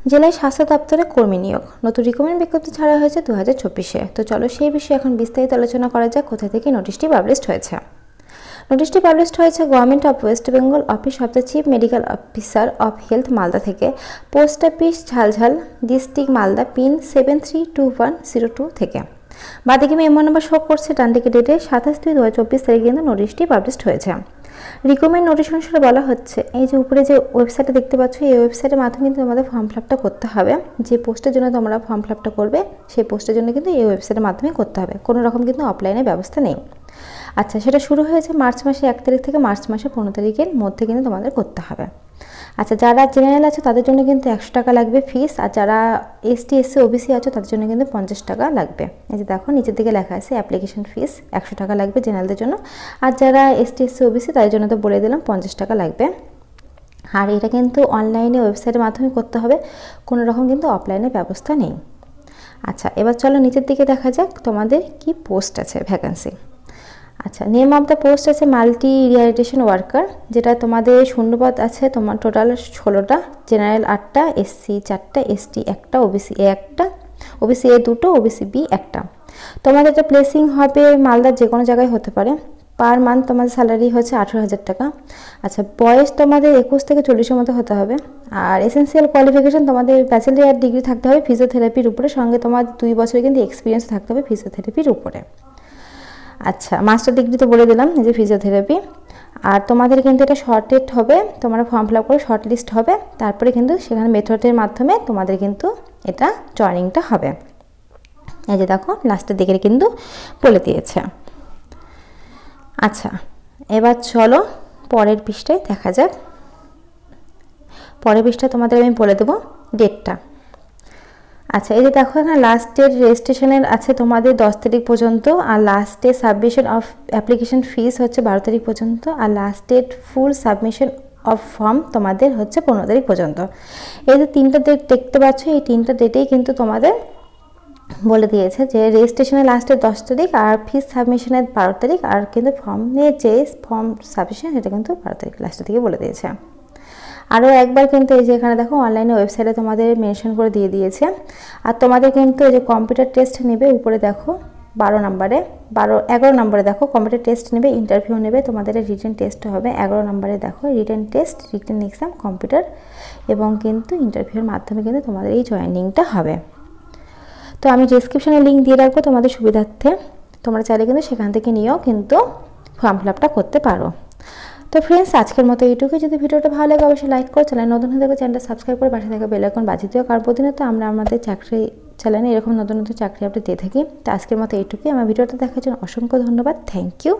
জেলায় স্বাস্থ্য দপ্তরে কর্মী নিয়োগ, নতুন রিক্রুটমেন্ট বিজ্ঞপ্তি ছাড়া হয়েছে 2024-এ। তো চলো সেই বিষয়ে এখন বিস্তারিত আলোচনা করা যাক কোথা থেকে নোটিশটি পাবলিশড হয়েছে। নোটিশটি পাবলিশড হয়েছে government of West Bengal, office of the chief medical officer of health, Malda থেকে, post office Jhaljhal, district Malda, pin 732102 থেকে। বাদিকে মেমো নাম্বার শো করছে, ডান দিকে ডেটে 27/2/2024 তারিখে কিন্তু নোটিশটি পাবলিশড হয়েছে। রিকমেন্ড নোটিশ অনুসারে বলা হচ্ছে, এই যে উপরে যে ওয়েবসাইটটা দেখতে পাচ্ছ, এই ওয়েবসাইটের মাধ্যমে কিন্তু তোমাদের ফর্ম ফিল করতে হবে। যে পোস্টের জন্য তোমরা ফর্ম ফিল করবে সেই পোস্টের জন্য কিন্তু এই ওয়েবসাইটের মাধ্যমে করতে হবে, কোনো রকম কিন্তু অফলাইনের ব্যবস্থা নেই। আচ্ছা, সেটা শুরু হয়েছে মার্চ মাসে 1 তারিখ থেকে মার্চ মাসে 15 তারিখের মধ্যে কিন্তু তোমাদের করতে হবে। আচ্ছা, যারা জেনারেল আছে তাদের জন্য কিন্তু 100 টাকা লাগবে ফিস, আর যারা এসটি এসসি ওবিসি আছে তাদের জন্য কিন্তু 50 টাকা লাগবে। এই যে দেখো নিচের দিকে লেখা আছে অ্যাপ্লিকেশন ফিস 100 টাকা লাগবে জেনারেলদের জন্য, আর যারা এসটি এসসি ওবিসি তাদের জন্য তো বলে দিলাম 50 টাকা লাগবে। আর এটা কিন্তু অনলাইনে ওয়েবসাইটের মাধ্যমে করতে হবে, কোনো রকম কিন্তু অফলাইনের ব্যবস্থা নেই। আচ্ছা, এবার চলো নিচের দিকে দেখা যাক তোমাদের কি পোস্ট আছে, ভ্যাকেন্সি। আচ্ছা, নেম অফ দ্য পোস্ট আছে মাল্টি রিহ্যাবিলিটেশন ওয়ার্কার, যেটা তোমাদের শূন্যপদ আছে তোমার টোটাল 16টা, জেনারেল 8টা, এসসি 4টা, এসটি 1টা, ওবিসি এ 1টা, ওবিসি এ 2টো, ওবিসি বি 1টা। তোমাদের এটা প্লেসিং হবে মালদার যে কোনো জায়গায় হতে পারে। পার মান্থ তোমাদের স্যালারি হচ্ছে 18,000 টাকা। আচ্ছা, বয়স তোমাদের 21 থেকে 40-এর মধ্যে হতে হবে। আর এসেন্সিয়াল কোয়ালিফিকেশন তোমাদের ব্যাচেলর ডিগ্রি থাকতে হবে ফিজিওথেরাপির উপরে, সঙ্গে তোমার 2 বছরের কিন্তু এক্সপিরিয়েন্স থাকতে হবে ফিজিওথেরাপির উপরে। আচ্ছা, মাস্টার ডিগ্রি তো বলে দিলাম, এই যে ফিজিওথেরাপি। আর তোমাদের কিন্তু এটা শর্টেড হবে, তোমরা ফর্ম ফিল আপ করে শর্ট লিস্ট হবে, তারপরে কিন্তু সেখানে মেথডের মাধ্যমে তোমাদের কিন্তু এটা জয়েনিংটা হবে। এই যে দেখো লাস্টের দিকে কিন্তু বলে দিয়েছে। আচ্ছা, এবার চলো পরের পৃষ্ঠায় দেখা যাক। পরের পৃষ্ঠায় তোমাদের আমি বলে দেবো ডেটটা। আচ্ছা, এই যে দেখো এখানে লাস্ট ডেট রেজিস্ট্রেশনের আছে তোমাদের 10 তারিখ পর্যন্ত, আর last date submission of application fees হচ্ছে 12 তারিখ পর্যন্ত, আর last date full submission of form তোমাদের হচ্ছে 15 তারিখ পর্যন্ত। এই যে 3টা ডেট দেখতে পাচ্ছ, এই 3টা ডেটেই কিন্তু তোমাদের বলে দিয়েছে যে রেজিস্ট্রেশনের লাস্টের 10 তারিখ, আর ফিস সাবমিশনের 12 তারিখ, আর কিন্তু ফর্মের যে ফর্ম সাবমিশন সেটা কিন্তু 12 তারিখ লাস্টের দিকে বলে দিয়েছে। আরও একবার কিন্তু এই যে এখানে দেখো অনলাইনে ওয়েবসাইটে তোমাদের মেনশন করে দিয়ে দিয়েছে। আর তোমাদের কিন্তু এই যে কম্পিউটার টেস্ট নেবে, উপরে দেখো 11 নম্বরে দেখো কম্পিউটার টেস্ট নেবে, ইন্টারভিউ নেবে, তোমাদের রিটেন টেস্ট হবে 11 নম্বরে দেখো written test, written exam, computer এবং কিন্তু ইন্টারভিউর মাধ্যমে কিন্তু তোমাদের এই জয়েনিংটা হবে। তো আমি ডেসক্রিপশনে লিঙ্ক দিয়ে রাখবো তোমাদের সুবিধার্থে, তোমরা চাইলে কিন্তু সেখান থেকে নিয়েও কিন্তু ফর্ম ফিল আপটা করতে পারো। তো ফ্রেন্ডস, আজকের মতো এইটুকু। যদি ভিডিওটা ভালো লাগে অবশ্যই লাইক করো, চ্যানেল নতুন হয়ে থাকলে চ্যানেলটা সাবস্ক্রাইব করে পাশে থাকা বেল আইকন বাজিয়ে দিও, কারণ প্রতিনিয়ত আমরা আমাদের চাকরি চ্যানেলে এরকম নতুন নতুন চাকরি আপডেট দিয়ে থাকি। তো আজকের মতো এইটুকুই। আমার ভিডিওটা দেখার জন্য অসংখ্য ধন্যবাদ। Thank you.